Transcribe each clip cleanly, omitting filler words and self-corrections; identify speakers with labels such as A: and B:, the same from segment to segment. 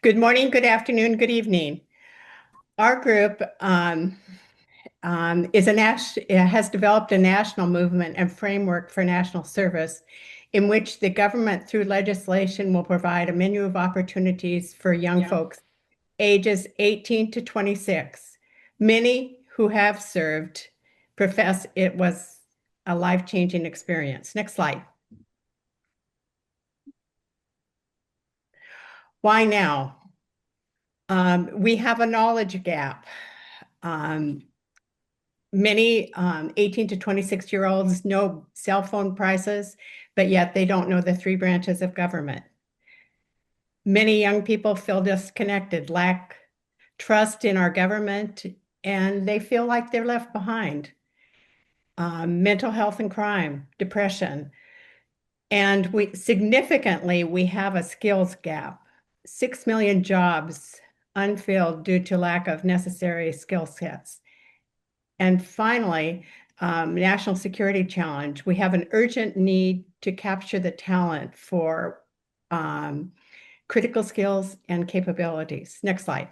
A: Good morning, good afternoon, good evening. Our group has developed a national movement and framework for national service in which the government, through legislation, will provide a menu of opportunities for young folks ages 18 to 26. Many who have served profess it was a life-changing experience. Next slide. Why now? We have a knowledge gap. Many 18 to 26-year-olds know cell phone prices, but yet they don't know the three branches of government. Many young people feel disconnected, lack trust in our government, and they feel like they're left behind. Mental health and crime, depression. And we have a skills gap. 6 million jobs unfilled due to lack of necessary skill sets. And finally, national security challenge. We have an urgent need to capture the talent for critical skills and capabilities. Next slide.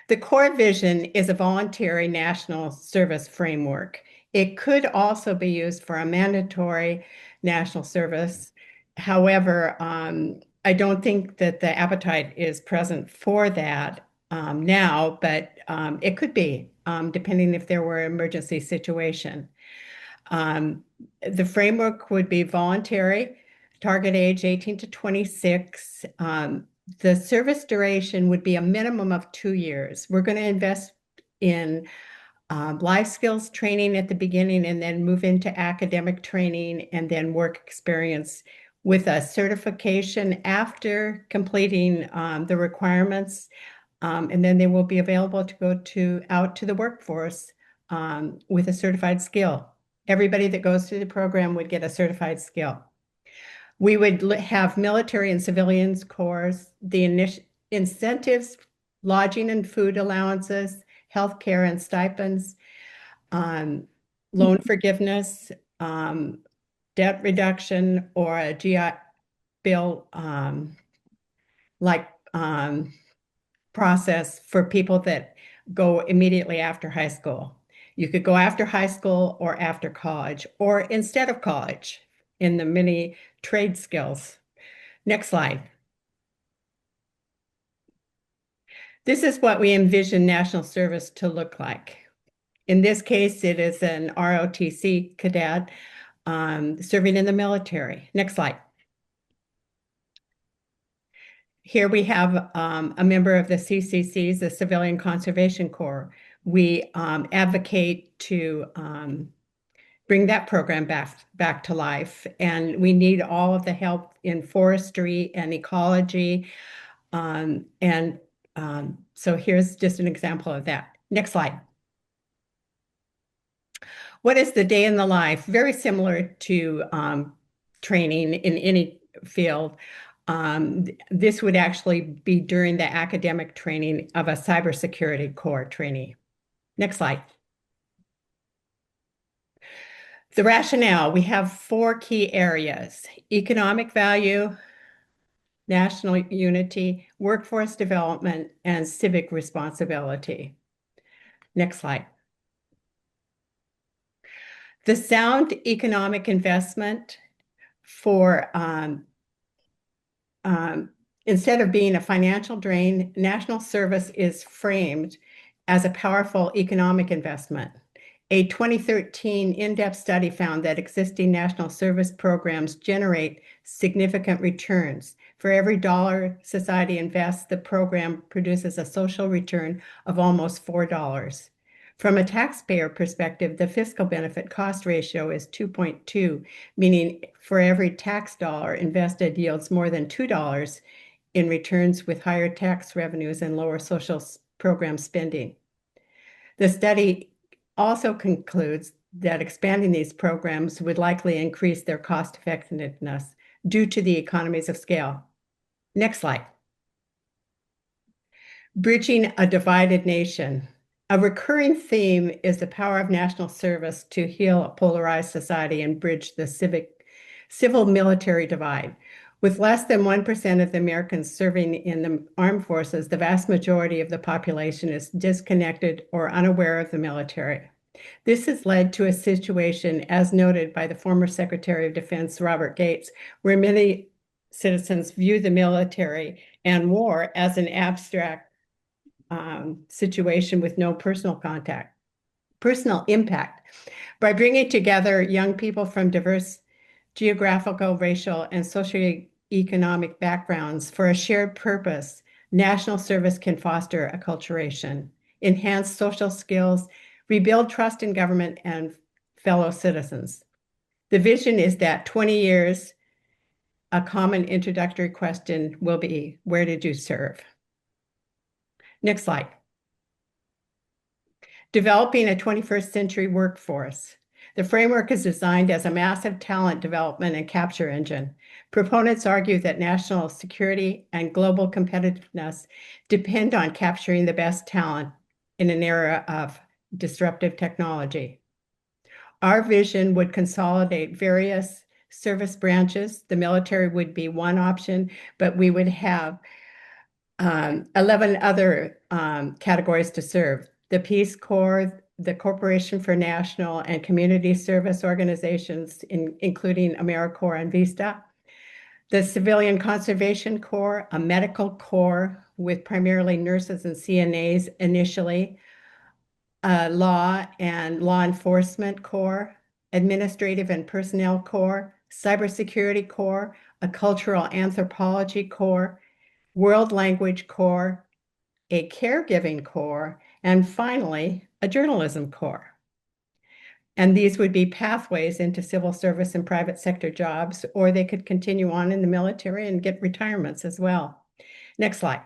A: The core vision is a voluntary national service framework. It could also be used for a mandatory national service. However, I don't think that the appetite is present for that now, but it could be, depending if there were an emergency situation. The framework would be voluntary, target age 18 to 26. The service duration would be a minimum of 2 years. We're going to invest in life skills training at the beginning and then move into academic training and then work experience with a certification after completing the requirements. And then they will be available to go out to the workforce with a certified skill. Everybody that goes through the program would get a certified skill. We would have military and civilians corps, the incentives, lodging and food allowances, healthcare and stipends, loan forgiveness, debt reduction, or a GI Bill like process for people that go immediately after high school. You could go after high school or after college or instead of college in the many trade skills. Next slide. This is what we envision national service to look like. In this case, it is an ROTC cadet serving in the military. Next slide. Here we have a member of the CCCs, the Civilian Conservation Corps. We advocate to bring that program back to life, and we need all of the help in forestry and ecology. So here's just an example of that. Next slide. What is the day in the life? Very similar to training in any field. This would actually be during the academic training of a cybersecurity core trainee. Next slide. The rationale, we have 4 key areas: economic value, national unity, workforce development, and civic responsibility. Next slide. The sound economic investment for instead of being a financial drain, national service is framed as a powerful economic investment. A 2013 in-depth study found that existing national service programs generate significant returns. For every dollar society invests, the program produces a social return of almost $4. From a taxpayer perspective, the fiscal benefit cost ratio is 2.2, meaning for every tax dollar invested yields more than $2 in returns with higher tax revenues and lower social program spending. The study also concludes that expanding these programs would likely increase their cost effectiveness due to the economies of scale. Next slide. Bridging a divided nation. A recurring theme is the power of national service to heal a polarized society and bridge the civil-military divide. With less than 1% of the Americans serving in the armed forces, the vast majority of the population is disconnected or unaware of the military. This has led to a situation, as noted by the former Secretary of Defense, Robert Gates, where many citizens view the military and war as an abstract situation with no personal impact. By bringing together young people from diverse geographical, racial, and socioeconomic backgrounds for a shared purpose, national service can foster acculturation, enhance social skills, rebuild trust in government and fellow citizens. The vision is that 20 years, a common introductory question will be, where did you serve? Next slide. Developing a 21st century workforce. The framework is designed as a massive talent development and capture engine. Proponents argue that national security and global competitiveness depend on capturing the best talent in an era of disruptive technology. Our vision would consolidate various service branches. The military would be one option, but we would have 11 other categories to serve. The Peace Corps, the Corporation for National and Community Service Organizations, including AmeriCorps and Vista, the Civilian Conservation Corps, a medical corps with primarily nurses and CNAs initially, law and law enforcement corps, administrative and personnel corps, cybersecurity corps, a cultural anthropology corps, world language corps, a caregiving corps, and finally, a journalism corps. And these would be pathways into civil service and private sector jobs, or they could continue on in the military and get retirements as well. Next slide.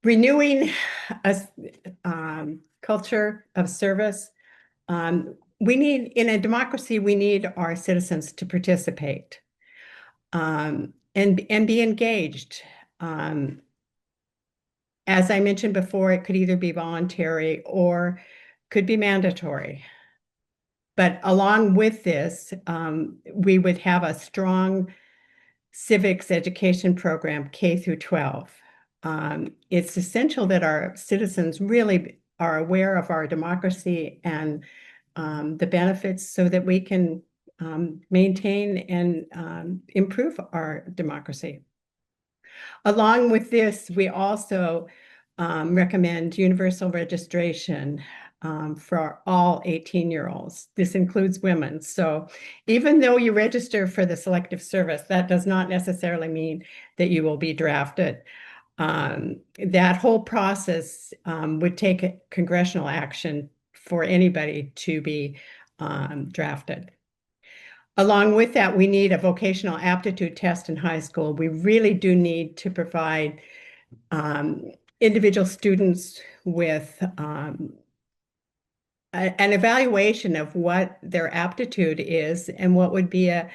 A: Renewing a culture of service. In a democracy, we need our citizens to participate and be engaged. As I mentioned before, it could either be voluntary or could be mandatory. But along with this, we would have a strong civics education program, K through 12. It's essential that our citizens really are aware of our democracy and the benefits so that we can maintain and improve our democracy. Along with this, we also recommend universal registration for all 18-year-olds. This includes women. So even though you register for the selective service, that does not necessarily mean that you will be drafted. That whole process would take congressional action for anybody to be drafted. Along with that, we need a vocational aptitude test in high school. We really do need to provide individual students with an evaluation of what their aptitude is and what would be a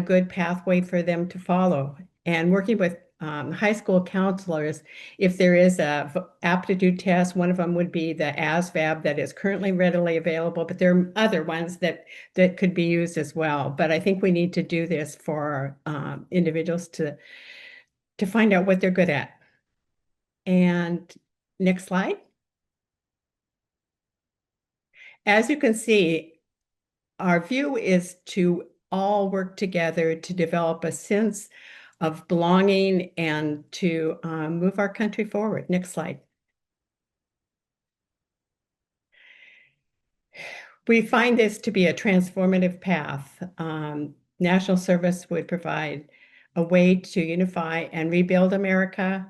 A: good pathway for them to follow. And working with high school counselors, if there is a aptitude test, one of them would be the ASVAB that is currently readily available, but there are other ones that could be used as well. But I think we need to do this for individuals to find out what they're good at. And next slide. As you can see, our view is to all work together to develop a sense of belonging and to move our country forward. Next slide. We find this to be a transformative path. National service would provide a way to unify and rebuild America.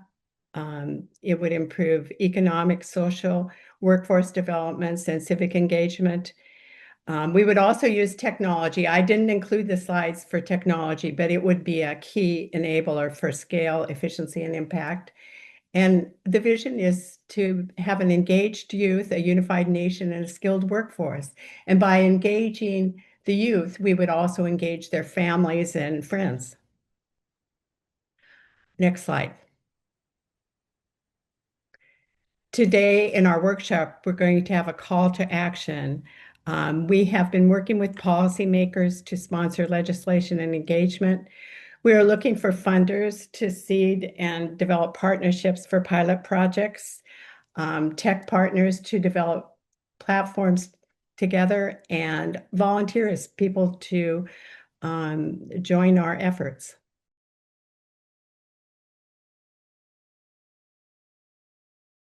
A: It would improve economic, social, workforce developments, and civic engagement. We would also use technology. I didn't include the slides for technology, but it would be a key enabler for scale, efficiency, and impact. And the vision is to have an engaged youth, a unified nation, and a skilled workforce. And by engaging the youth, we would also engage their families and friends. Next slide. Today in our workshop, we're going to have a call to action. We have been working with policymakers to sponsor legislation and engagement. We are looking for funders to seed and develop partnerships for pilot projects, tech partners to develop platforms together, and volunteers, people to join our efforts.